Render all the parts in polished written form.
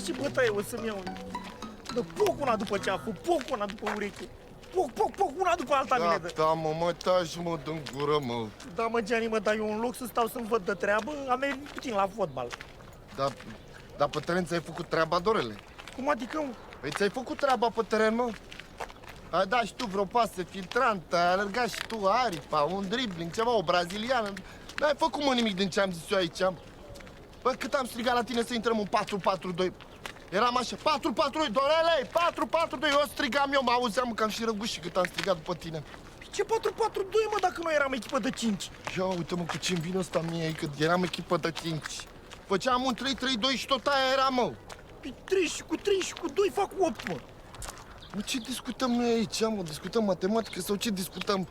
ce bătaie o să-mi iau. Dă poc una după ceafă, poc una după ureche. Poc, una după alta vine de... Da, mă, taci, mă, dă-n gură, mă. Da, mă, Gianni, mă, dar eu în loc să stau să-mi văd de treabă, am mers puțin la fotbal. Dar pe teren ți-ai făcut treaba, Dorele? Cum adică, mă? Păi ți-ai făcut treaba pe teren, mă? Ai dat și tu vreo pasă filtrantă, ai alergat și tu aripa, un dribbling, ceva, o braziliană. N-ai făcut, mă, nimic din ce am zis eu aici. Bă, cât am strigat la tine să intrăm în 4-4-2. Eram așa, 4-4-2, Dorele, 4-4-2, eu strigam eu, mă auzeam că am și răgușit cât am strigat după tine. Ce 4-4-2, mă, dacă noi eram echipă de 5? Ia uite-mă cu ce-mi vine ăsta mie, că eram echipă de 5. Făceam un 3-3-2 și tot aia era, mă. Păi 3 și cu 3 și cu 2 fac 8, mă. Mă, ce discutăm noi aici, mă? Discutăm matematică sau ce discutăm?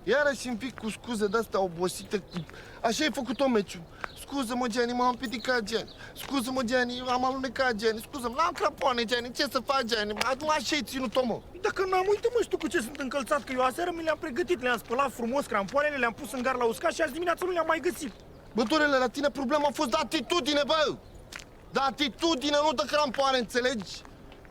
Iarăși îmi pic cu scuze de-astea obosite. Așa ai făcut-o meciul. Scuză-mă, Gianni, m-am împiedicat, Gianni. Scuză-mă, Gianni, am alunecat, Gianni. Scuză-mă, n-am crampoane, Gianni. Ce să faci, Gianni? Numai așa ai ținut-o, mă. Dacă n-am, uite, mă, știu cu ce sunt încălțat, că eu aseară mi le-am pregătit, le-am spălat frumos crampoanele, le-am pus în gar la uscat și azi dimineața nu le-am mai găsit. Bă, Dorele, la tine problema a fost de atitudine, bă! De atitudine, nu de crampoane, înțelegi?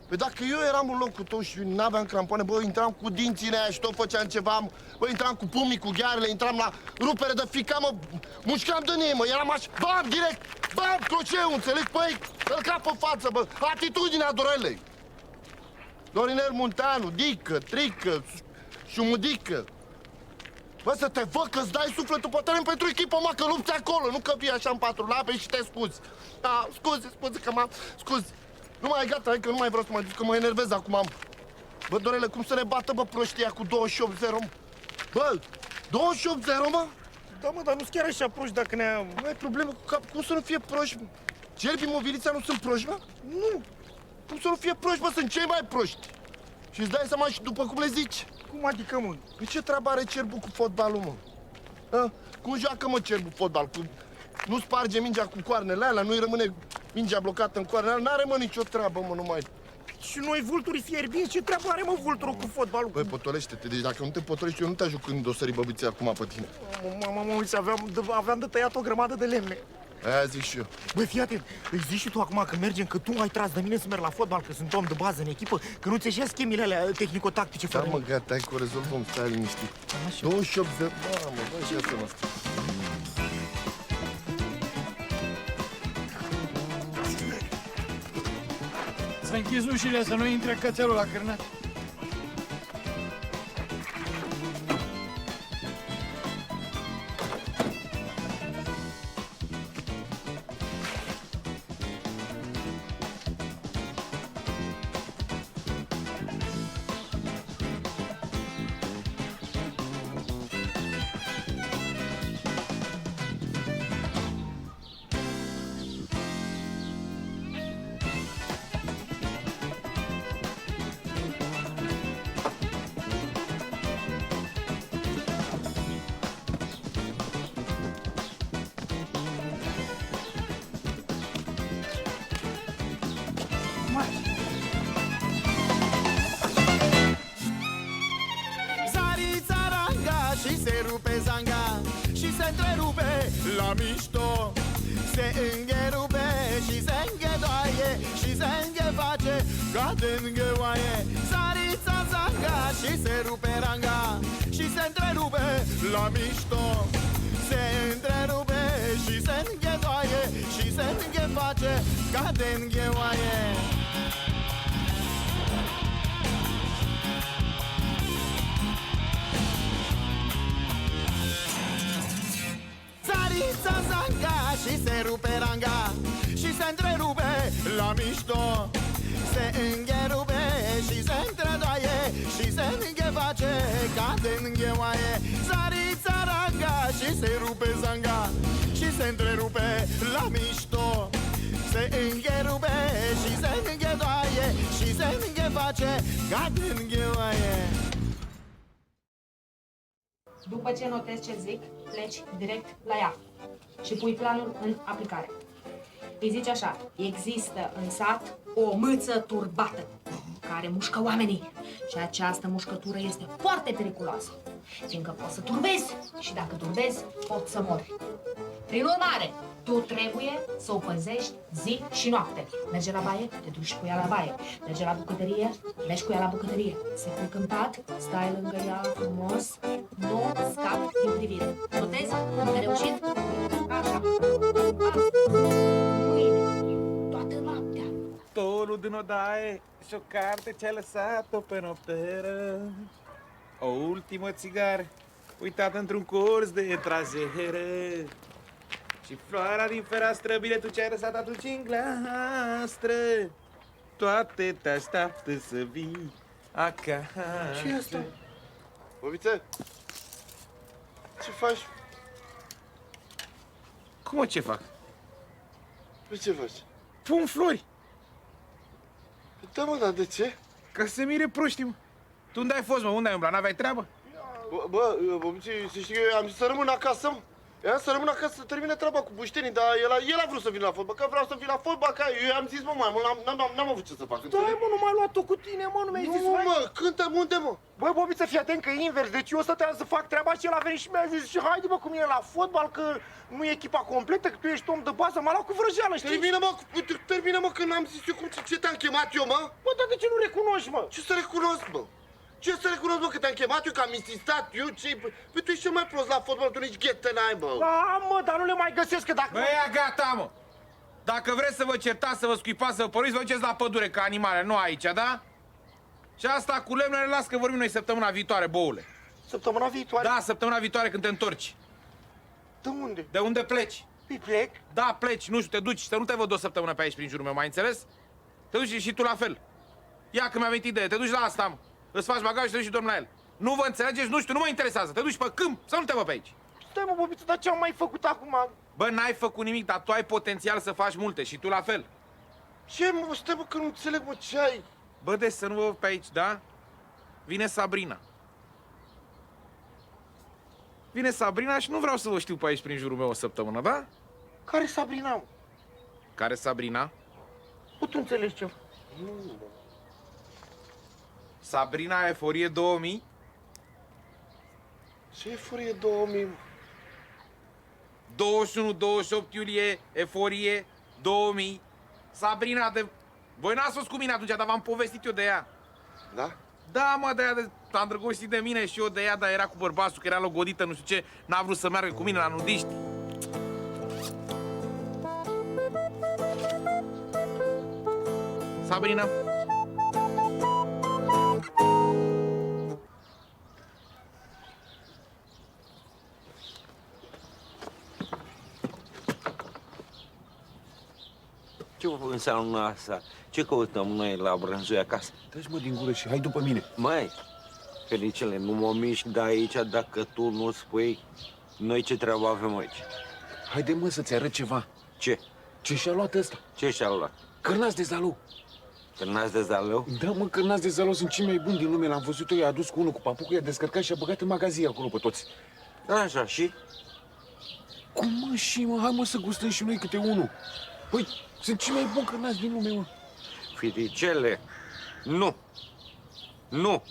Păi dacă eu eram în locul tău și n-aveam crampoane, bă, intram cu dinții în aia și tot făceam ceva, bă, intram cu pumnii, cu ghearele, intram la rupere de fica, mă, mușcam de nie, mă, eram așa, bam, direct, bam, croceu, înțelegi? Păi, îl cap în față, bă, atitudinea, Dorele! Dorinel Munteanu, Dică, Trică, Șumudică. Bă, să te văd că-ți dai sufletul pe teren pentru echipă, mă, că lupți acolo, nu că vii așa în patru labe și te scuzi. Da, scuze că m-am... Scuzi. Nu mai, gata, hai că nu mai vreau să mă duc, că mă enervez acum. Bă, Dorele, cum să ne bată, bă, proștia cu 28-0, mă? Bă, 28-0, mă? Da, mă, dar nu-s chiar așa proști dacă ne-am... Nu ai probleme cu cap, cum să nu fie proști, mă? Cerbii Mobilița nu sunt proști, mă? Nu. Cum să nu fie proști, mă? Sunt cei mai proști. Și îți dai seama și după cum le zici. Cum adică, mă? Păi ce treabă are cerbul cu fotbalul, mă? A? Cum joacă, mă, cerbul fotbal? Nu sparge mingea cu coarnele alea, nu-i rămâne mingea blocată în coarnele alea, n-are, mă, nicio treabă, mă, numai... Și noi vulturii fierbinți, ce treabă are, mă, vulturul cu fotbalul? Băi, potolește-te, deci dacă nu te potolești, eu nu te ajut când o sări băbiții acum pe tine. Mă, uite, aveam de tăiat o grămadă de lemne. Aia zic și eu. Băi, fii atent, îi zici și tu acum că mergem, că tu ai tras de mine să merg la fotbal, că sunt om de bază în echipă, că nu ți-e schemile alea tehnico-tactice Da, fără mă, gata, hai că o rezolvăm, stai liniștit. 28 de... Mamă, băi, și asta noastră. Să închizi ușile, să nu intre cățelul la cârnat. La mișto se îngherupe și se înghedoaie și se îngheface ca de îngheoaie. Țarița zanga și se rupe ranga și se întrerupe la mișto. Se întrerupe și se înghedoaie și se îngheface ca de îngheoaie. Țarița zanga și se rupe ranga și se întrerupe la mișto. Se îngherupe și se întredoaie și se îngheface ca de îngheoaie. Țarița ranga și se rupe zanga și se întrerupe la mișto. Se îngherupe și se înghedoaie și se îngheface ca de îngheoaie. După ce notezi ce zic, pleci direct la ea și pui planul în aplicare. Îi zici așa: există în sat o mâță turbată care mușcă oamenii și această mușcătură este foarte periculoasă, fiindcă poți să turbezi și dacă turbezi, poți să mori. Prin urmare, Tu trebuie să o păzești zi și noapte. Merge la baie, te duci cu ea la baie. Merge la bucătărie, mergi cu ea la bucătărie. Se culcă în pat, stai lângă ea frumos, nu scapi din privire. Notezi? Ai reușit? Așa. Astăzi, mâine, toată noaptea. Tolul din odaie și o carte ce-ai lăsat-o pe nopteră. O ultimă țigară uitată într-un colț de traseră. Și floarea din fereastră, biletul ce-ai lăsat atunci în glastră. Toate te așteaptă să vii acasă. Ce-i asta? Bobițe, ce faci? Cum o ce fac? Păi ce faci? Pun flori, Da, mă, dar de ce? ca să se mire proștii, mă. Tu unde ai fost, mă? Unde ai umblat? N-aveai treabă? Bobițe, să știi că eu am zis să rămân acasă, mă. Eu am să rămân acasă să termine treaba cu buștenii, dar el a vrut să vină la fotbal, că vreau să vin la fotbal, că eu am zis, mă, mai mult, n-am avut ce să fac, înțelegi? Mă, nu m-ai luat-o cu tine, mă, nu mi-ai zis, Nu, hai. mă, cântăm unde, mă? Bă, Bobiță, fii atent că e invers, deci eu stăteam să fac treaba și el a venit și mi-a zis și haide, mă, cu mine la fotbal, că nu e echipa completă, că tu ești om de bază, m-a luat cu vrăjeală, știi? Termină, mă, că n-am zis eu ce te-am chemat eu, mă? Bă, dar de ce nu recunoști, mă? Ce să recunosc, mă? Ce să recunosc, mă, că te-am chemat eu, că am insistat eu, ce... Păi tu ești cel mai prost la fotbal, tu nici ghetă n-ai, mă. Da, mă, dar nu le mai găsesc, că dacă... Băi, ia gata, mă! Dacă vreți să vă certați, să vă scuipați, să vă păriți, vă duceți la pădure ca animale, nu aici, da? Și asta cu lemnele, las că vorbim noi săptămâna viitoare, boule. Săptămâna viitoare? Da, săptămâna viitoare când te întorci. De unde? De unde pleci? Păi plec? Da, pleci, nu știu, te duci, să nu te văd o săptămână pe aici prin jurul meu, mai înțeles? Te duci și tu la fel. Ia că mi-a venit idee, te duci la asta, mă. Îți faci bagaj și te duci și dormi la el. Nu vă înțelegeți, nu știu, nu mă interesează. Te duci pe câmp, să nu te văd pe aici. Stai, mă, Bobiță, dar ce am mai făcut acum? Bă, n-ai făcut nimic, dar tu ai potențial să faci multe și tu la fel. Ce, mă, stai, mă, că nu înțeleg, mă, ce ai? Bă, deci să nu vă văd pe aici, da? Vine Sabrina. Vine Sabrina și nu vreau să vă știu pe aici prin jurul meu o săptămână, da? Care Sabrina, mă? Care Sabrina? Bă, tu înțelegi ce? Sabrina Eforie 2000? Ce e furie 2000, mă? 21-28 iulie, Eforie 2000. Sabrina de... Voi n-ați fost cu mine atunci, dar v-am povestit eu de ea. Da? Da, mă, de ea s-a îndrăgostit de mine și eu de ea, dar era cu bărbatul, că era logodită, nu știu ce, n-a vrut să meargă cu mine la nudiști. Sabrina? Ce înseamnă asta? Ce căutăm noi la Brânzoi acasă? Treci, mă, din gură și hai după mine. Măi, Felicele, nu mă mișc de aici dacă tu nu spui noi ce treabă avem aici. Haide, mă, să-ți arăt ceva. Ce? Ce și-a luat ăsta? Ce și-a luat? Cârnați de zalou. Cârnați de zalău? Da, mă, cârnați de zalou sunt cei mai buni din lume. L-am văzut eu, i-a adus cu unul cu papucul, i-a descărcat și a băgat în magazin acolo pe toți. Așa, și? Cum, mă, și, mă, hai, mă, să gustăm și noi câte unul. Păi, sunt cei mai buni cârnați din lume, mă. Felicele, nu. Nu.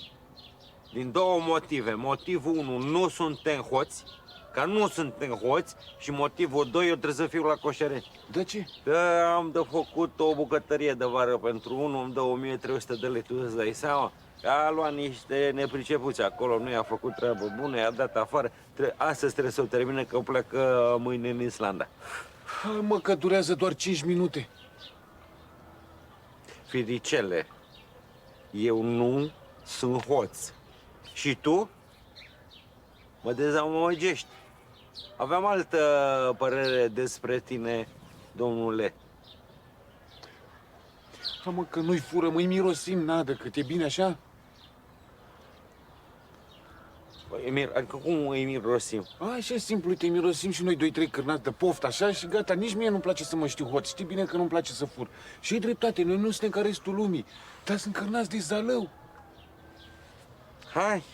Din două motive. Motivul 1, nu suntem hoți, că nu suntem hoți, și motivul 2, eu trebuie să fiu la coșereni. De ce? Da, am de făcut o bucătărie de vară pentru unul, îmi dă 1300 de lei, tu îți dai seama? A luat niște nepricepuți acolo, nu i-a făcut treabă bună, i-a dat afară. Astăzi trebuie să o termine, că plecă mâine în Islanda. Hai, mă, că durează doar 5 minute. Firicele, eu nu sunt hoț. Și tu? Mă dezamăgești. Aveam altă părere despre tine, domnule. Hai, mă, că nu-i fură, mă-i mirosim nadă, cât e bine așa? Adică cum îi mirosim? Așa simplu, te mirosim și noi 2-3 cârnați de poftă, așa, și gata. Nici mie nu-mi place să mă știu hoț. Știi bine că nu-mi place să fur. Și ai dreptate, noi nu suntem ca restul lumii, dar sunt cârnați de zalău. Hai!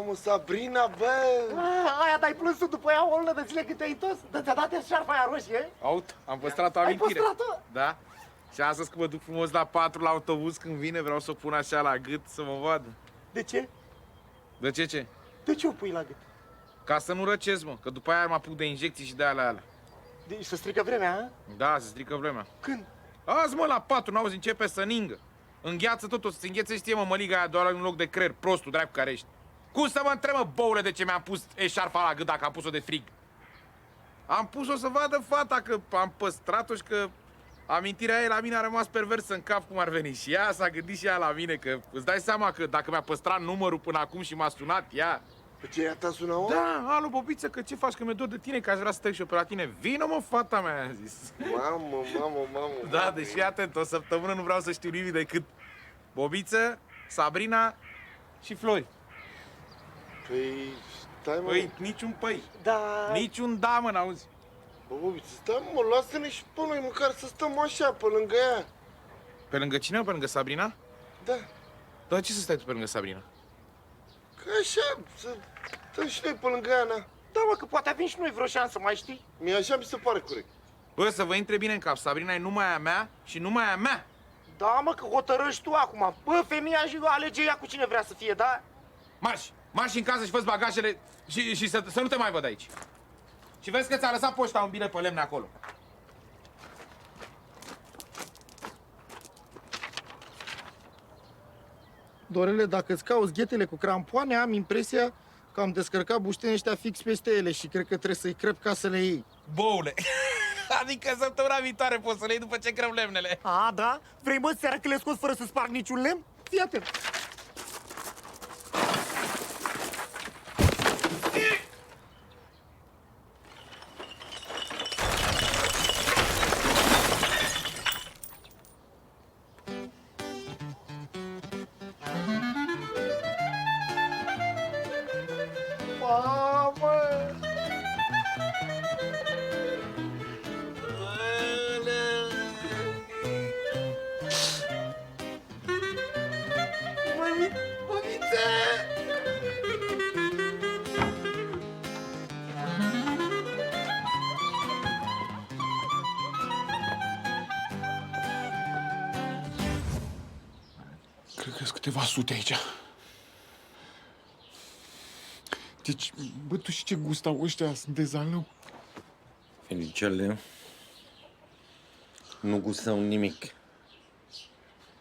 Mamă, Sabrina, bă! Aia dai plânsul după ea o lună de zile când te-ai întors? Ți-a dat șarfa aia roșie? Aut, am păstrat o Ai amintire. păstrat-o? Da. Și astăzi când mă duc frumos la 4 la autobuz, când vine, vreau să o pun așa la gât să mă vadă. De ce? De ce? De ce o pui la gât? Ca să nu răcesc, mă, că după aia mă apuc de injecții și de alea. De, să strică vremea, a? Da, se strică vremea. Când? Azi, mă, la 4, n-auzi, începe să ningă. Îngheață tot, o să se înghețe, știe, mă, măliga aia doar în loc de creier, prostul, dracu care ești. Cum să mă întreb, mă, boule, de ce mi-am pus eșarfa la gât dacă am pus-o de frig? Am pus-o să vadă fata că am păstrat-o și că amintirea ei la mine a rămas perversă în cap cum ar veni. Și ea s-a gândit și ea la mine, că îți dai seama că dacă mi-a păstrat numărul până acum și m-a sunat ea... Ce, ea te-a sunat, mă? Da, alo, Bobiță, că ce faci, că mi-e dor de tine, că aș vrea să trec și eu pe la tine. Vino, mă, fata mea, a zis. Mamă. Da, deci fii atent, o săptămână nu vreau să știu nimic decât Bobiță, Sabrina și Flori. Păi, stai, mă. Păi, niciun păi. Da. Niciun da, mă, n-auzi. Bă, Bobiță, stai, mă, lasă-ne și pe noi măcar să stăm așa, pe lângă ea. Pe lângă cine, pe lângă Sabrina? Da, Dar ce să stai tu pe lângă Sabrina? că așa, să stăm și noi pe lângă ea, na. Da, mă, că poate avem și noi vreo șansă, mai știi? Mie așa mi se pare corect. Bă, să vă intre bine în cap, Sabrina e numai a mea și numai a mea. Da, mă, că hotărăști tu acum. Bă, femeia și alege ea cu cine vrea să fie, da? Marși în casă și fă-ți bagajele și să nu te mai văd aici. Și vezi că ți-a lăsat poșta un bilet pe lemne acolo. Dorele, dacă îți cauți ghetele cu crampoane, am impresia că am descărcat buștenii ăștia fix peste ele și cred că trebuie să-i crep ca să le iei. Boule! Adică săptămâna viitoare poți să le iei după ce crăm lemnele. A, da? Vrei, mă, seara că le scoți fără să sparg niciun lemn? Fii atent. Mamă! Cred că sunt câteva sute aici. Deci, bă, tu și ce gust au ăștia? Sunt de zalău. Felicele, nu gustăm nimic.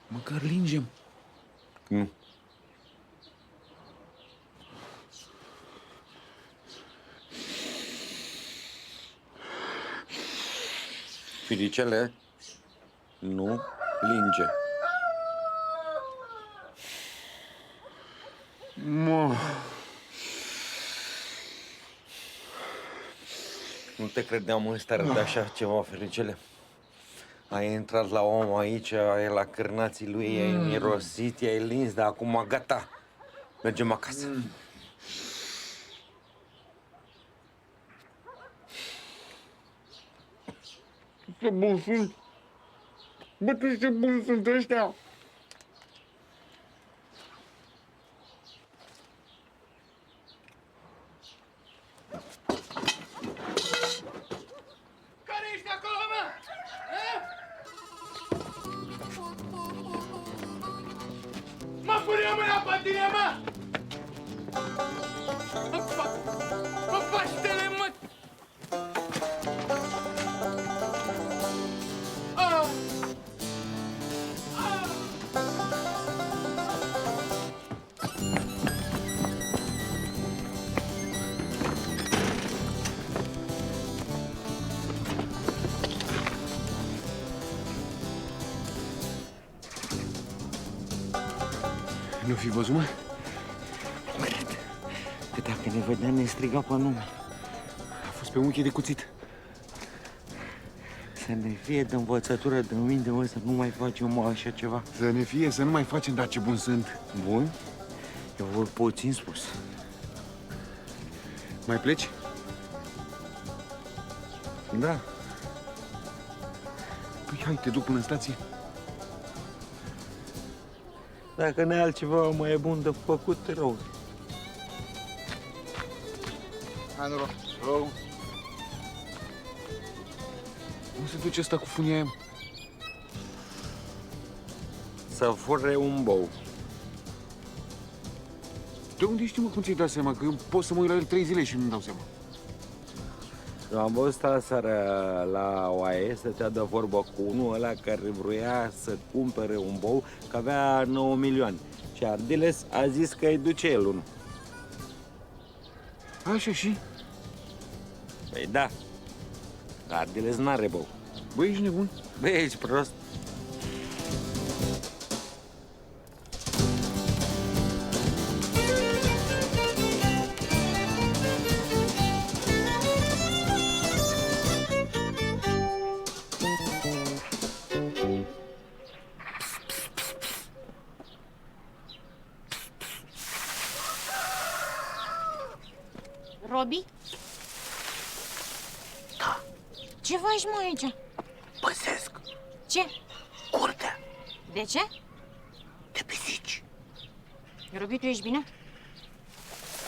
Măcar lingem. Nu. Firicele, nu linge. Mă. Nu te credeam în stare de așa ceva, Fericele. Ai intrat la om aici, ai la cârnații lui, ai mirosit, i-ai lins, dar acum gata. Mergem acasă. Ce bun sunt. Bă, tu ce bun sunt ăștia. Care ești acolo, mă? Mă pune eu mâna pe tine, mă! Mă paștele, mă! Ah! Ah! Nu fi văzut, mă? Că dacă ne vedea, ne striga pe nume. A fost pe unchi de cuțit. Să ne fie de învățătură de minte, mă, să nu mai facem așa ceva. Să ne fie, să nu mai facem, dar ce bun sunt. Bun? Eu vă puțin spus. Mai pleci? Da. Păi hai, te duc până în stație. Dacă ne altceva mai e bun de făcut, rău. Hai, noroc. Oh. Unde se duce ăsta cu funia aia? Să fure un bou. De unde știi, mă, cum ți-ai dat seama? Că eu pot să mă uit la el 3 zile și nu-mi dau seama. Eu am văzut aseară la OAE, stătea de vorbă cu unul ăla care vrea să cumpere un bou, că avea 9 milioane. Și Ardiles a zis că îi duce el unul. Așa și? Păi da, Ardiles n-are bou. Băi, ești nebun? Băi, ești prost. Robi? Da, Ce faci, mă, aici? păzesc Ce? curtea De ce? de pisici. Robi, tu ești bine?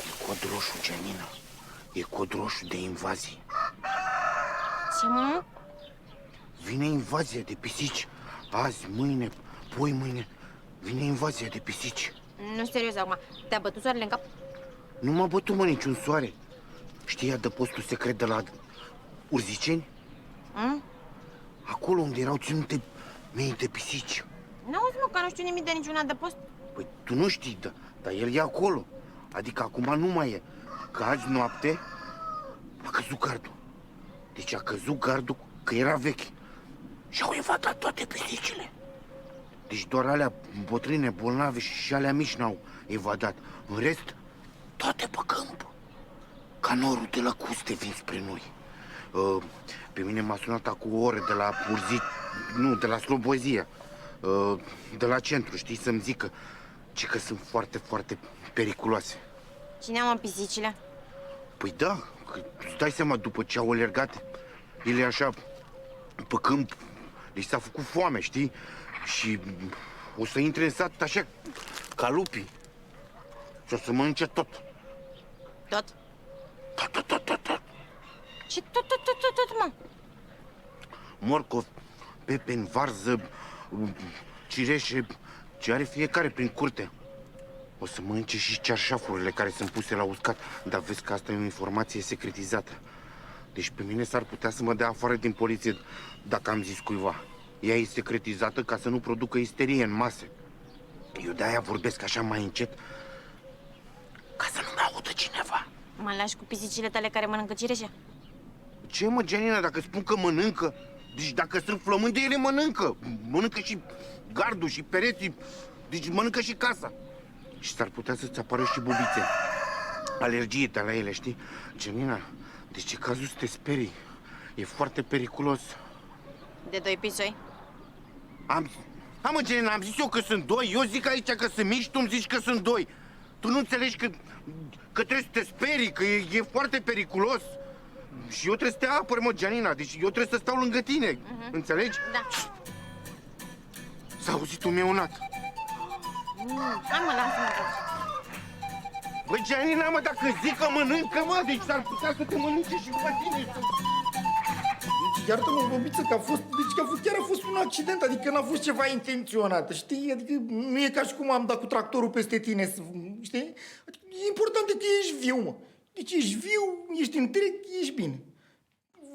E cod roșu, Gianina. E cod roșu de invazie. Ce, mă? Vine invazia de pisici. Azi, mâine, poi mâine. Vine invazia de pisici. Nu, serios, acum. Te-a bătut soarele în cap? Nu m-a bătut, mă, niciun soare. Știi adăpostul secret de la Urziceni? Acolo unde erau ținute mii de pisici. N-auzi, mă, că nu știu nimic de niciun adăpost. Păi tu nu știi, dar el e acolo. Adică acum nu mai e. Că azi noapte a căzut gardul. Deci a căzut gardul că era vechi. Și au invadat toate pisicile. Deci doar alea bătrâne, bolnave și alea mici n-au evadat. În rest, toate pe câmp. Ca norul de la Custe vin spre noi. Pe mine m-a sunat acum o oră de la Urzi... Nu, de la Slobozia. De la centru, știi, să-mi zică că sunt foarte, foarte periculoase. Cine mă pisicile? Păi da, că îți dai seama, după ce au alergat, ele așa, pe câmp, deci s-a făcut foame, știi? Și o să intre în sat așa, ca lupii. Și o să mănânce tot. Tot? Tot. Ce tot, mă? Morcov, pepeni, varză, cireșe, ce are fiecare prin curte. O să mănânce și cearșafurile care sunt puse la uscat. Dar vezi că asta e o informație secretizată. Deci pe mine s-ar putea să mă dea afară din poliție dacă am zis cuiva. Ea e secretizată ca să nu producă isterie în mase. Eu de-aia vorbesc așa mai încet, ca să nu-mi audă cineva. Mă lași cu pisicile tale care mănâncă cireșe? Ce, mă, Gianina, dacă spun că mănâncă? Deci dacă sunt flămânde, ele mănâncă. Mănâncă și gardul și pereții. Deci mănâncă și casa. Și s-ar putea să-ți apară și bubițe. Alergie de la ele, știi? Gianina, de ce cazul să te sperii? E foarte periculos. De doi pisoi? Mă, Gianina, am zis eu că sunt doi. Eu zic aici că sunt mici, tu îmi zici că sunt doi. Tu nu înțelegi că trebuie să te sperii, că e foarte periculos. Și eu trebuie să te apăr, mă, Gianina. Deci eu trebuie să stau lângă tine. Înțelegi? Da. S-a auzit un mieunat. Hai, mă, lasă-mă. Băi, Gianina, mă, dacă zic că mănâncă, mă, deci s-ar putea să te mănânce și pe tine. Deci, iartă-mă, Bobiță, că a fost, chiar a fost un accident, adică n-a fost ceva intenționat, știi? Adică nu e ca și cum am dat cu tractorul peste tine, știi? Adică, e important că ești viu, mă. Deci ești viu, ești întreg, ești bine.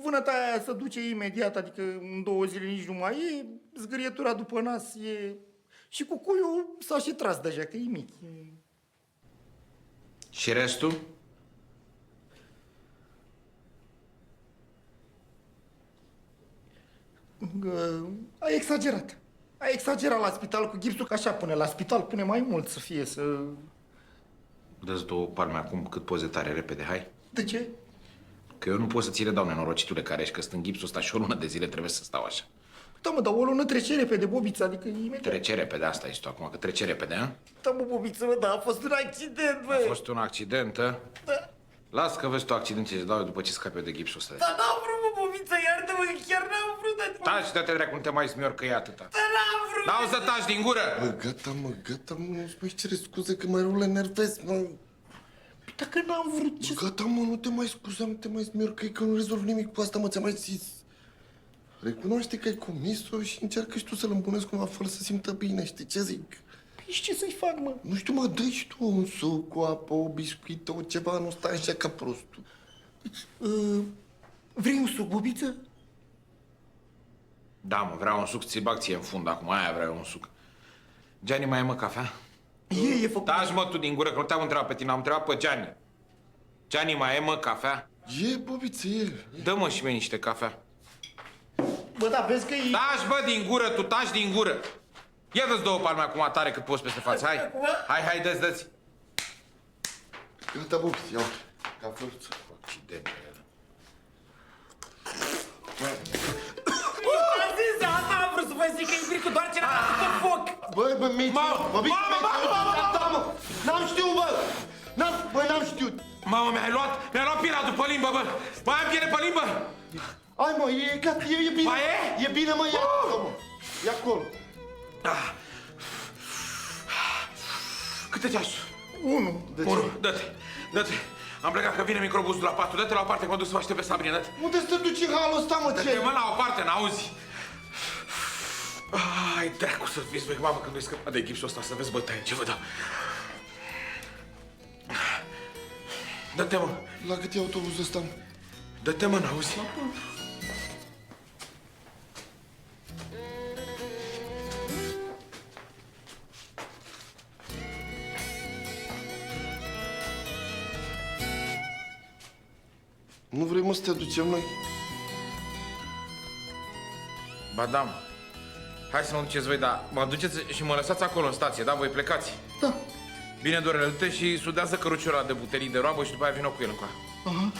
Vânătaia aia se duce imediat, adică în 2 zile nici nu mai e, zgârietura după nas e... Și cucuiul s-a și tras deja, că e mic. Și restul? A exagerat. A exagerat la spital cu gipsul, că așa pune la spital, pune mai mult să fie, să... Dă-ți 2 palme acum cât poți de tare repede, hai. De ce? Că eu nu pot să ți le dau, nenorocitule care ești, că sunt în gipsul ăsta și o lună de zile trebuie să stau așa. Da, mă, dar o lună trece repede, Bobiță, adică imediat. Trece repede, asta ești tu acum, că trece repede, a? Da, mă, Bobiță, mă, da, a fost un accident, bă. A fost un accident, a? Da. Las că vezi tu accident ce îți dau eu după ce scapi eu de gipsul ăsta. Da, n-am vrut, mă, Bobiță, iartă-mă, că chiar n-am vrut, dar... Taci, dă-te dracu, nu te mai smior că e atâta. Da, n-am vrut. N-au să taci din gură! Gata, mă, nu-ți mai cere scuze că mă rău le nervez, mă. Dacă n-am vrut, ce... Gata, mă, nu te mai scuza, nu te mai smercăi, că nu rezolv nimic cu asta, mă, ți-am mai zis. Recunoaște că ai comis-o și încearcă și tu să-l îmbunăți cumva fără să simtă bine, știi ce zic? Păi și ce să-i fac, mă? Nu știu, mă, dă și tu un suc cu apă, o biscuită, o ceva, nu stai așa ca prostul. Vrei un suc, Bubiță? Da, mă, vreau un suc, ți-l bag ție în fund acum, aia vreau un suc. Gianni, mai e, mă, cafea? E făcut. Taci, mă, tu din gură, că nu te-am întrebat pe tine, am întrebat pe Gianni. Gianni, mai e, mă, cafea? E, Bobiță, e. Dă-mă și mie niște cafea. Bă, da, vezi că e... Taci, bă, din gură, tu taci din gură. Ia dă-ți 2 palme acum tare cât poți peste față, hai. Hai, dă-ți, dă-ți. Gata, Bobiță, ia cafeuță. Accident. Am zis, asta am vrut să vă zic, că e bricul doar ce n-a făcut foc. Bă, Mici, Mamă, gata, mă. N-am știut, bă. N-am știut. Mamă, mi-ai luat pira după limbă, bă. Mai am piele pe limbă? Hai, mă, e gata, e bine. Mai e? E bine, mă, ia acolo, mă. Ia acolo. Câte ceas? 1. Unu, dă-te. Am plecat că vine microbuzul la 4. Dă-te la o parte, că mă duc să mă aștept pe Sabrina, dă-te. Unde să te duci în halul ăsta, mă, Dă-te, ce? mă, la o parte, n-auzi? Ai, dracu să fiți, băi, mamă, când nu-i scăpat de gipsul ăsta, să vezi bătaie, ce vă dau. Dă-te, mă. La cât e autobuzul ăsta, mă? Dă-te, mă, n-auzi? Nu vrei, mă, să te ducem noi? Ba da, mă. Hai să mă duceți voi, dar mă duceți și mă lăsați acolo în stație, da? Voi plecați. Da. Bine, Dorele, du-te și sudează căruciul ăla de buterii de roabă și după aia vină cu el încoa. Aha.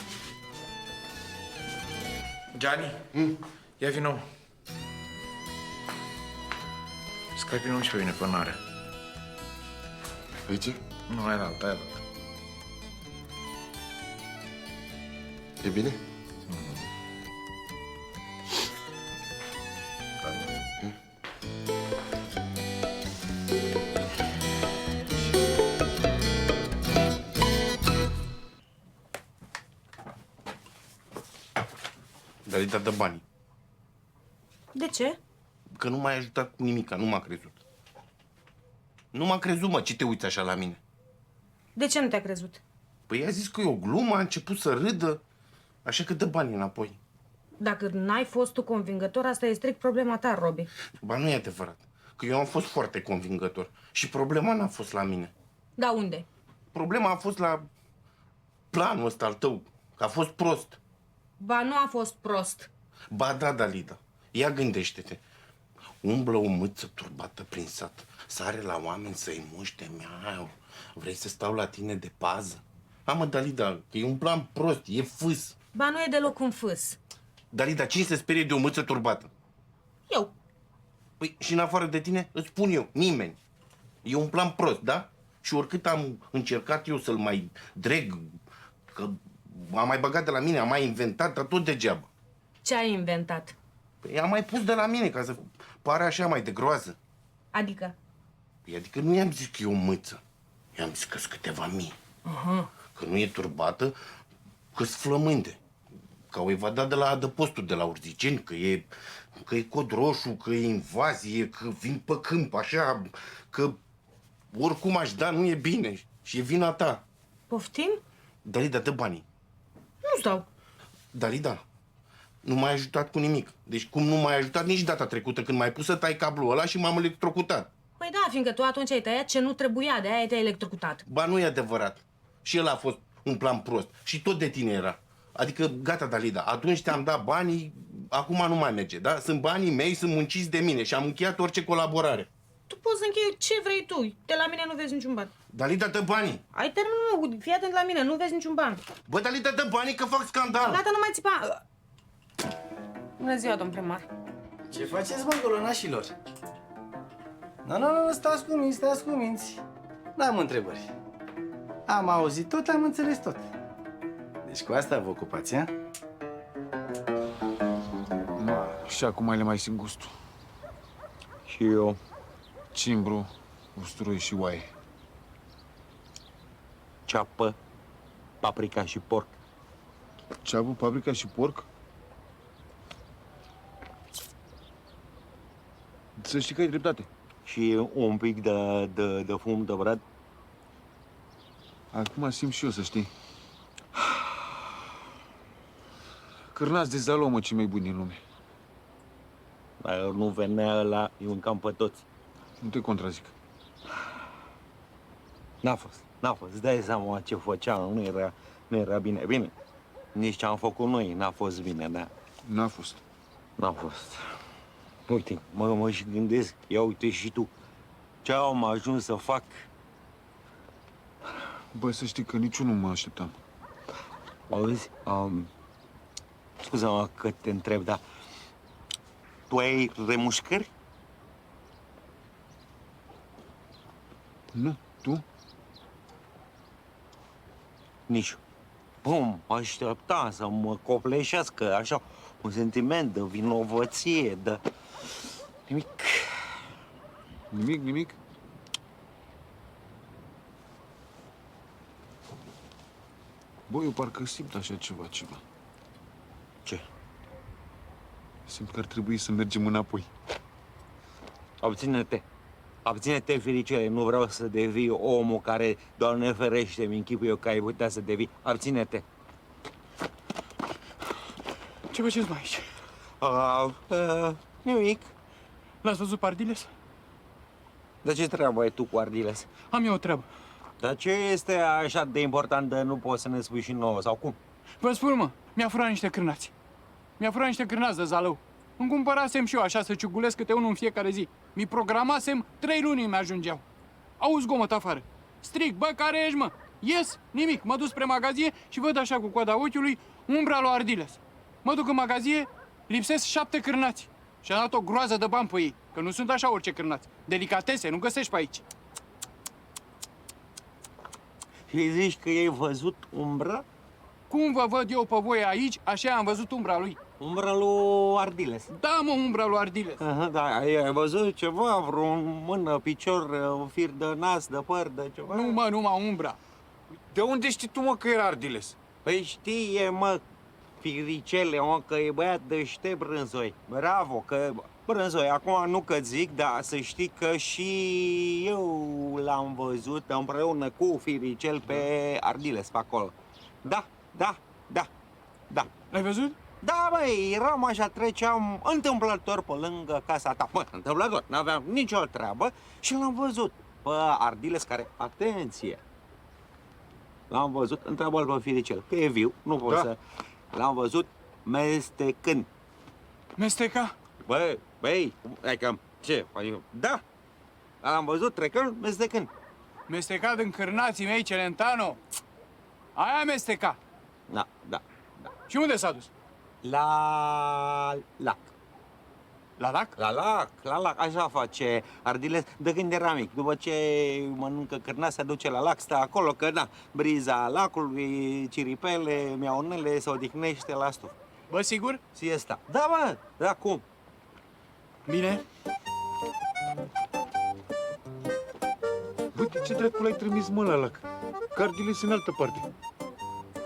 Gianni, ia vină. Scapină și pe mine până n-are. Aici? Nu, aia altă, aia altă. E bine? Dalida, dă banii. De ce? Că nu m-ai ajutat cu nimica, nu m-a crezut. Nu m-a crezut, mă, ce te uiți așa la mine? De ce nu te-a crezut? Păi i-a zis că e o glumă, a început să râdă, așa că dă banii înapoi. Dacă n-ai fost tu convingător, asta e strict problema ta, Robi. Ba nu e adevărat, că eu am fost foarte convingător și problema n-a fost la mine. Da, unde? Problema a fost la planul ăsta al tău, că a fost prost. Ba, nu a fost prost. Ba da, Dalida, ia gândește-te. Umblă o mâță turbată prin sat, sare la oameni să-i muște, miau. Vrei să stau la tine de pază? Mă, Dalida, că e un plan prost, e fâs. Ba, nu e deloc un fâs. Dalida, cine se sperie de o mâță turbată? Eu. Păi, și în afară de tine, îți spun eu, nimeni. E un plan prost, da? Și oricât am încercat eu să-l mai dreg, că am mai băgat de la mine, am mai inventat, dar tot degeaba. Ce ai inventat? Păi am mai pus de la mine, ca să pare așa mai de groază. Adică? Păi, adică nu i-am zis că e o mâță. I-am zis că sunt câteva mii. Că nu e turbată, că-s flămânde. Că au evadat de la adăpostul de la Urziceni, că e cod roșu, că e invazie, că vin pe câmp, așa, că oricum aș da, nu e bine. Și e vina ta. Poftim? Dalida, dă banii. Nu stau. Dalida, nu m-ai ajutat cu nimic. Deci cum nu m-ai ajutat nici data trecută când m-ai pus să tai cablul ăla și m-am electrocutat. Păi da, fiindcă tu atunci ai tăiat ce nu trebuia, de aia te-ai electrocutat. Ba, nu e adevărat. Și el a fost un plan prost. Și tot de tine era. Adică, gata, Dalida, atunci te-am dat banii, acum nu mai merge, da? Sunt banii mei, sunt munciți de mine și am încheiat orice colaborare. Tu poți să închei ce vrei tu. De la mine nu vezi niciun ban. Dalida, dă banii. Ai termenul, mă, fii atent la mine, nu vezi niciun ban. Bă, Dalida, dă banii că fac scandal. Gata, nu mai țipa. Bună ziua, domn primar. Ce faceți, mă, golonașilor? Nu, stați cu minți. N-am întrebări. Am auzit tot, am înțeles tot. Deci cu asta vă ocupați, a? Și acum le mai simt gustul. Și eu. Cimbru, usturoi și oaie. Ceapă. paprika și porc. Ceapă, paprika și porc? Să știi că ai dreptate. Și un pic de fum de brad. Acum simt și eu, să știi. Cârnați de zalo, mă, cei mai buni din lume. Dacă nu venea ăla, îi mâncam pe toți. Nu te contrazic. N-a fost. Îți dai seama ce făceam, nu era bine. Bine, nici ce am făcut noi n-a fost bine, da. N-a fost. N-a fost. Uite, mă și gândesc, ia uite și tu, ce am ajuns să fac. Bă, să știi că nici eu nu mă așteptam. Auzi, scuze-mă că te întreb, dar tu ai remușcări? Nu, tu? Nici. Bum, așteptam să mă copleșească așa un sentiment de vinovăție, de nimic. Nimic? Bă, eu parcă simt așa ceva. Ce? Simt că ar trebui să mergem înapoi. Abține-te, fericire, nu vreau să devii omul care, Doamne ferește, mi închipui eu că ai putea să devii. Abține-te. Ce faceți mai aici? Nimic. L-ați văzut pe Ardiles? Dar ce treabă ai tu cu Ardiles? Am eu o treabă. Dar ce este așa de important de nu poți să ne spui și nouă, sau cum? Vă spun, mă, mi-a furat niște cârnați. Mi-a furat niște cârnați de zalău. Îmi cumpărasem și eu așa să ciugulesc câte unul în fiecare zi. Mi programasem 3 luni îmi ajungeau. Auzi zgomot afară. Strig, bă, care ești, mă? Ies, nimic. Mă duc spre magazie și văd așa cu coada ochiului umbra lui Ardiles. Mă duc în magazie, lipsesc 7 cârnați. Și am dat o groază de bani pe ei, că nu sunt așa orice cârnați. Delicatese, nu găsești pe aici. Și zici că ai văzut umbra? Cum vă văd eu pe voi aici, așa am văzut umbra lui. Umbra lui Ardiles. Da, mă, umbra lui Ardiles. Da, ai văzut ceva, vreo mână, picior, fir de nas, de păr, de ceva? Numai umbra. De unde știi tu, mă, că era Ardiles? Păi știe, mă, firicele, mă, că e băiat deștept Brânzoi. Bravo, că Brânzoi, acum nu că zic, dar să știi că și eu l-am văzut împreună cu firicel pe Ardiles pe acolo. Da. L-ai văzut? Da, băi, eram așa, treceam întâmplător pe lângă casa ta. Mă, întâmplător, n-aveam nicio treabă și l-am văzut pe Ardiles care, atenție, l-am văzut, întreabă-l pe firicel, că e viu, nu pot să... L-am văzut mestecând. Mesteca? Băi, adică, ce? Da, l-am văzut trecând, mestecând. Mesteca din cârnații mei, Celentano. Aia mesteca. Da. Și unde s-a dus? La lac. La lac? La lac, așa face Ardiles de când era mic. După ce mănâncă cârnați, se duce la lac, stă acolo, că da, briza lacului, ciripele, miaunele, se odihnește la stuf. Bă, sigur? Siesta. Da, bă, da, cum? Bine. Bă, de ce dracu l-ai trimis, mă, la lac? Că Ardiles în altă parte.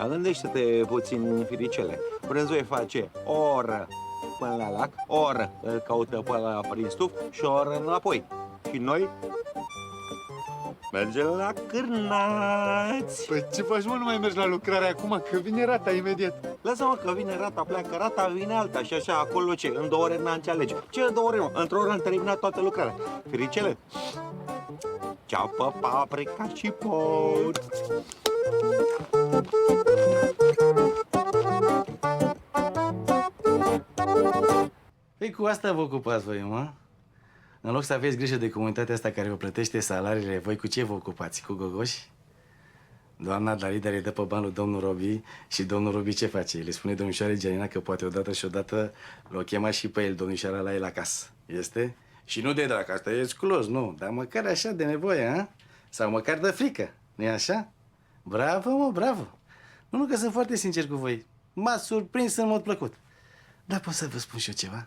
Gândește-te puțin, firicele. Brânzoi face o oră până la lac, o oră îl caută până la prin stuf și o oră înapoi. Și noi mergem la cârnați. Păi ce faci, mă, nu mai mergi la lucrare acum, că vine rata imediat. Lasă-mă că vine rata, pleacă rata, vine alta și așa, acolo ce? În 2 ore n-am ce alege. Ce 2 ore, mă? Într-o oră am terminat toată lucrarea. Firicele, ceapă, paprika și porc. Păi cu asta vă ocupați voi, mă? În loc să aveți grijă de comunitatea asta care vă plătește salariile, voi cu ce vă ocupați? Cu gogoși? Doamna Dalida le dă pe bani lui domnul Robi și domnul Robi ce face? Le spune domnișoarei Gianina că poate odată și odată l-o chema și pe el, domnișoara, la el acasă. Este? Și nu de drag, asta e exclus, nu. Dar măcar așa de nevoie, ha? Sau măcar de frică, nu-i așa? Bravo, mă, bravo. Nu că sunt foarte sincer cu voi. M-ați surprins în mod plăcut. Dar pot să vă spun și eu ceva?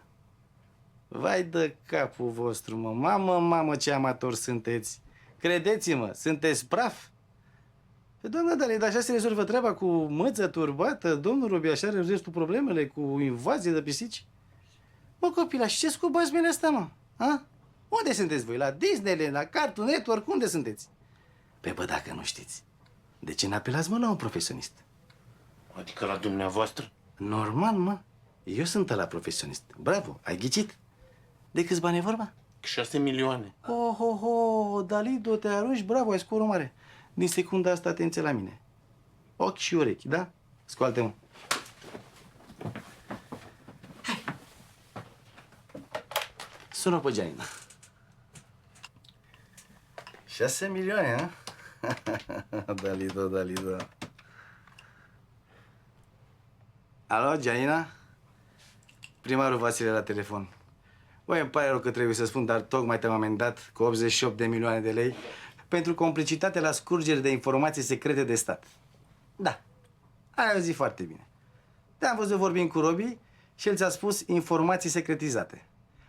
Vai de capul vostru, mă. Mamă, ce amatori sunteți. Credeți-mă, sunteți praf. Doamna Dali, dar așa se rezolvă treaba cu măță turbată? Domnul Robi, așa are restul problemele cu invazie de pisici? Mă, copila, și ce scop ați bine asta, mă? A? Unde sunteți voi? La Disneyland, la Cartoon Network? Unde sunteți? Păi, bă, dacă nu știți, de ce n-apelați, mă, la un profesionist? Adică la dumneavoastră? Normal, mă. Eu sunt ăla profesionist. Bravo, ai ghicit. De câți bani e vorba? 6 milioane. Oh, Dalido, te arunci, bravo, ai scorul mare. Din secunda asta, atenție la mine. Ochi și urechi, da? Scoaltă-mă. Hai. Sună pe Gianina. 6 milioane, ha? Dalido. Alo, Gianina? Primarul Vasile la telefon. Băi, îmi pare rău că trebuie să spun, dar tocmai te-am amendat cu 88 de milioane de lei pentru complicitate la scurgeri de informații secrete de stat. Da, ai auzit foarte bine. Te-am văzut vorbind cu Robi și el ți-a spus informații secretizate.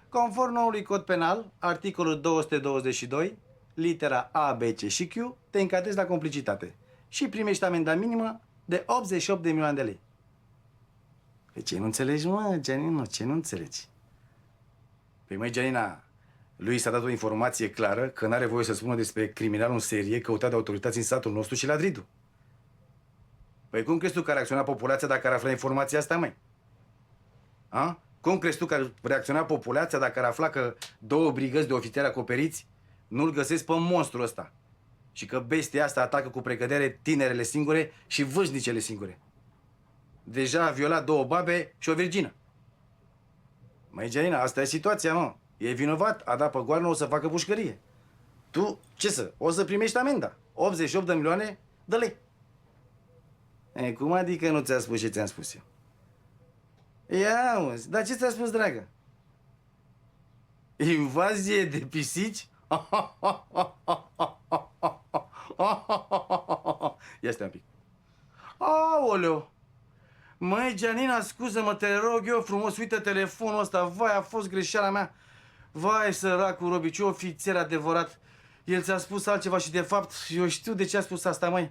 Conform noului cod penal, articolul 222, litera A, B, C și Q, te încadrezi la complicitate și primești amenda minimă de 88 de milioane de lei. Pe ce nu înțelegi, mă, Gianino? Ce nu înțelegi? Păi, măi, Gianina, lui s-a dat o informație clară că n-are voie să spună despre criminalul în serie căutat de autorități în satul nostru și la Dridu. Păi cum crezi tu că a reacționat populația dacă ar afla informația asta, măi? A? Cum crezi tu că ar reacționa populația dacă ar afla că 2 brigăzi de ofițeri acoperiți nu-l găsesc pe monstrul ăsta? Și că bestia asta atacă cu precădere tinerele singure și vârstnicele singure. Deja a violat 2 babe și o virgină. Măi, Gianina, asta e situația, mă. E vinovat, a dat pe goarnă, o să facă pușcărie. Tu, o să primești amenda. 88 de milioane de lei. E, cum adică nu ți-a spus ce ți-am spus eu? Ia auzi, dar ce ți-a spus, dragă? Invazie de pisici? Ia stai un pic. Aoleu! Măi, Gianina, scuză-mă, te rog eu frumos, uite telefonul ăsta, vai, a fost greșeala mea. Vai, săracul Robi, ce ofițer adevărat. El ți-a spus altceva și, de fapt, eu știu de ce a spus asta, măi.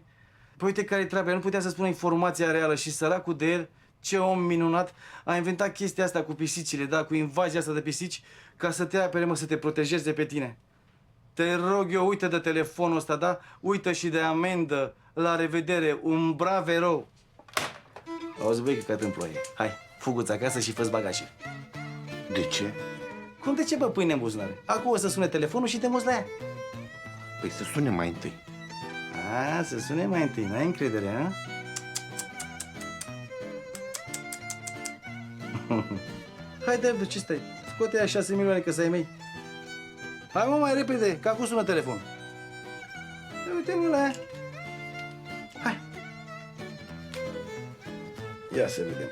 Păi uite care-i treaba, nu putea să spună informația reală și săracul de el, ce om minunat, a inventat chestia asta cu pisicile, da, cu invazia asta de pisici, ca să te apere, mă, să te protejeze pe tine. Te rog eu, uite de telefonul ăsta, da? Uită și de amendă. La revedere, un brav erou. Auzi, băi, că în ploaie. Hai, fugu-ți acasă și fă-ți bagaje. De ce? Cum de ce, bă, pâine în buzunare? Acum o să sune telefonul și te muți la ea. Păi să sune mai întâi. A, să sune mai întâi, n-ai încredere, a? Hai, de ce stai? Scoate aia 6 milioane că să ai mei. Hai, mă, mai repede, că acum sună telefonul. Uite-mă la ea. Hai. Ia să vedem.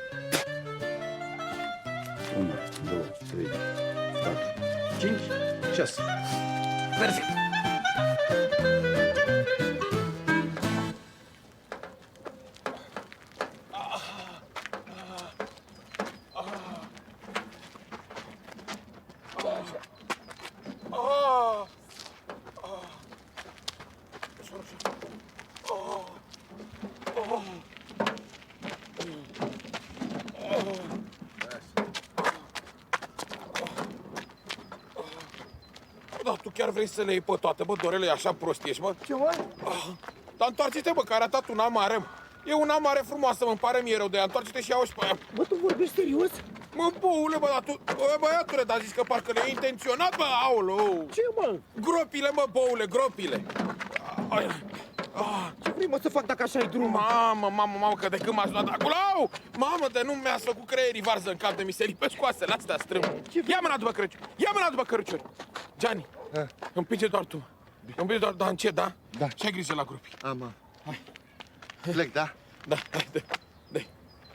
1, 2, 3, 4, 5, 6. Perfect. Da, tu chiar vrei să le iei pe toate, bă, Dorele, e așa prost ești, mă? Ce, mă? Dar întoarce-te, bă, că a arătat un amare, mă. E un amare frumoasă, mă, îmi pare mie rău de ea. Întoarce-te și ia-o-și pe aia. Bă, tu vorbești serios? Mă, boule, bă, dar tu... Bă, băiatule, dar zici că parcă le-ai intenționat, bă, aoleu. Ce, mă? Gropile, mă, boule, gropile. Ce vrei, mă, să fac dacă așa e drumul? Mamă, că de când m-aș luat acolo, au! Mamă, de nu mi-ați făcut creierii varză în cap de mi se lipesc coasele astea strâmb. Ia mâna după Crăciun, ia mâna după Crăciun. Gianni, împinge doar tu. Împinge doar, dar încet, da? Da. Și ai grijă la grupii. Am. Hai. Plec, da? Da, hai, dă-i.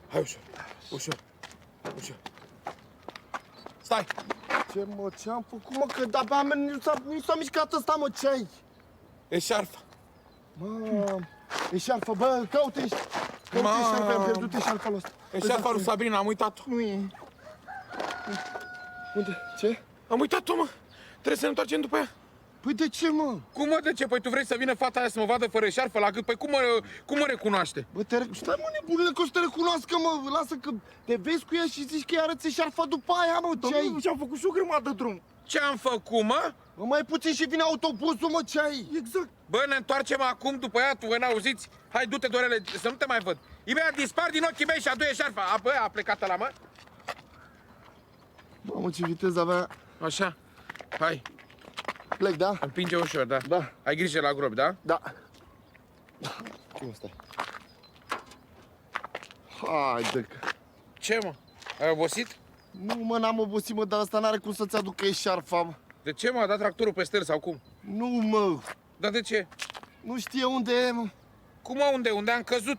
Hai, ușor. Stai. Ce, mă, ce-am făcut, mă, că de-abia nu s-a mișcat ăsta, mă, ce ai? E șarfa. Mă, e șarfă, bă, căute șarfa, am pierdut șarfa ăsta. E șarfa lui Sabrina, am uitat-o. Nu e. Unde? Ce? Am uitat-o, mă. Trebuie să ne întoarcem după ea. Păi de ce, mă? Cum mă, de ce? Păi tu vrei să vină fata aia să mă vadă fără șarfă la gât? Păi cum mă recunoaște? Bă, stai, mă, nebunule, că o să te recunoască, mă. Lasă că te vezi cu ea și zici că îi arăți șarfa după aia, mă. Ce ai? Și-am făcut și o grămadă drum. Ce-am făcut, mă? Mă, mai puțin și vine autobuzul, mă, ce ai? Exact. Bă, ne întoarcem acum după ea, tu, n-auziți? Hai, du-te, Dorele, să nu te mai văd. Imediat dispar din ochii mei și adu-e șarfa. Bă, a plecat ăla, mă? Mamă, ce viteză avea. Așa. Hai, Plec, da? împinge ușor, da? Da. Ai grijă la gropi, da? Da. Cum stai? Haide că... Ce, mă? Ai obosit? Nu, mă, n-am obosit, mă, dar asta n-are cum să-ți aducă eșarfa, mă. De ce, mă? A dat tractorul peste el sau cum? Nu, mă. Dar de ce? Nu știe unde e, mă. Cum, mă, unde? Unde am căzut?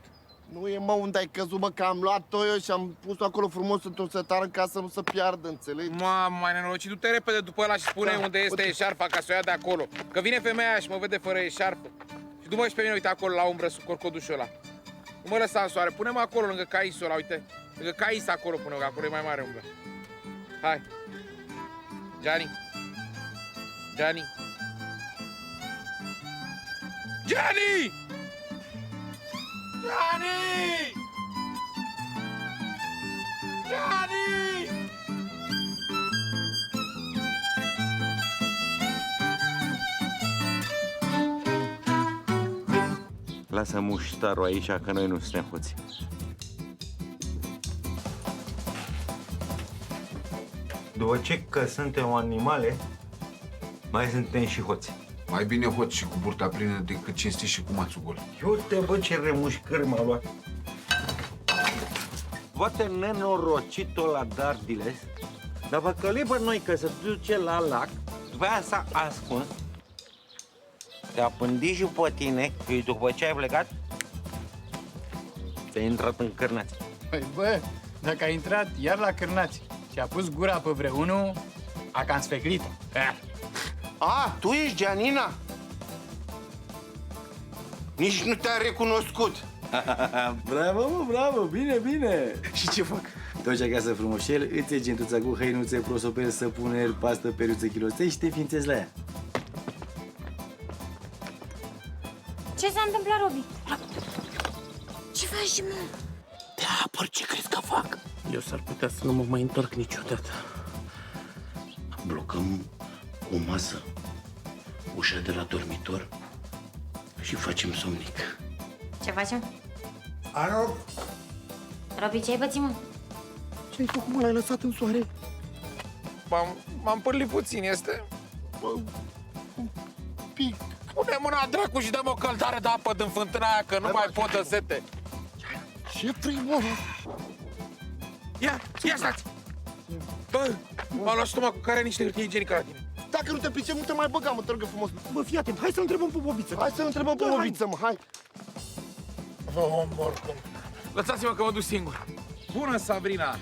Nu e, mă, unde ai căzut, mă, că am luat-o eu și am pus-o acolo frumos într-o setară ca să nu se piardă, înțelegi? Mamă, mai nenorocit, du-te repede după ăla și spune Da, unde este uite. eșarfa ca să o ia de acolo. Că vine femeia aia și mă vede fără eșarfă. Și du-mă și pe mine, uite, acolo la umbră, sub corcodușul ăla. Nu mă lăsa în soare, pune-mă acolo lângă caisul ăla, uite. Lângă cais acolo pune-mă, că acolo e mai mare umbră. Hai. Gianni. Gianni. Gianni! Gianni! Gianni! Lasă muștarul aici, că noi nu suntem hoți. După ce că suntem animale, mai suntem și hoți. Mai bine hoți și cu burta plină decât cinstit și cu mațul gol. Eu te văd ce remușcări m-a luat. Poate nenorocit-o la Dardiles, dar vă călibă noi că se duce la lac, după aia s-a ascuns, te-a pândit și pe tine, că după ce ai plecat, te-ai intrat în cârnați. Păi bă, dacă a intrat iar la cârnați și a pus gura pe vreunul, a cam sfeclit-o. A, tu ești Gianina? Nici nu te-a recunoscut. Bravo, mă, bravo, bine, bine. Și ce fac? Te duci acasă frumușel, îți iei gentuța cu hăinuțe, prosopel, săpuneri, pastă, periuțe, chiloței și te ființezi la ea. Ce s-a întâmplat, Robi? Ce faci, mă? Te apăr, ce crezi că fac? Eu s-ar putea să nu mă mai întorc niciodată. Blocăm o masă, ușa de la dormitor și facem somnic. Ce facem? Alo? Robi, ce ai pățit, mă? Ce ai făcut, mă? L-ai lăsat în soare? M-am pârlit puțin, este? Pic. Pune mâna dracu și dă-mi o căldare de apă din fântâna aia, că nu mai pot de sete. Ce frumos! Ia stați! Bă, m-a luat stomac care niște hârtie igienică la tine. Dacă nu te pricep, nu te mai băga, mă, te rog eu frumos. Bă, fii atent, hai să întrebăm pe Bobiță. Hai să întrebăm pe Da, hai. Bobiță, mă, hai. Vă omor cum. Lăsați-mă că mă duc singur. Bună, Sabrina!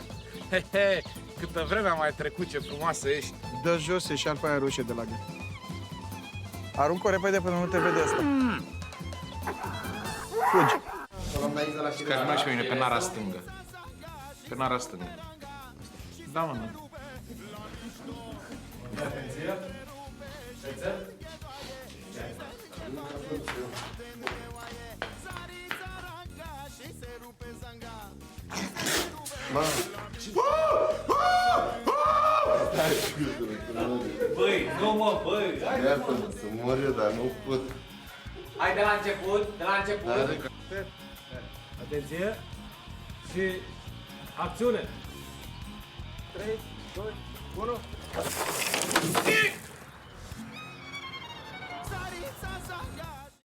He, câtă vreme am mai trecut, ce frumoasă ești. Dă jos eșarfa aia roșie de la gât. Aruncă-o repede până nu te vede asta. Fugi. Scazi-mă și pe mine, pe nara stângă. Pe nara stângă. Da, mă, nu. Băi, nu mă, băi! Iartă-mă, să mor eu, dar nu pot. Hai de la început, de la început. Atenție și acțiune. 3, 2, 1.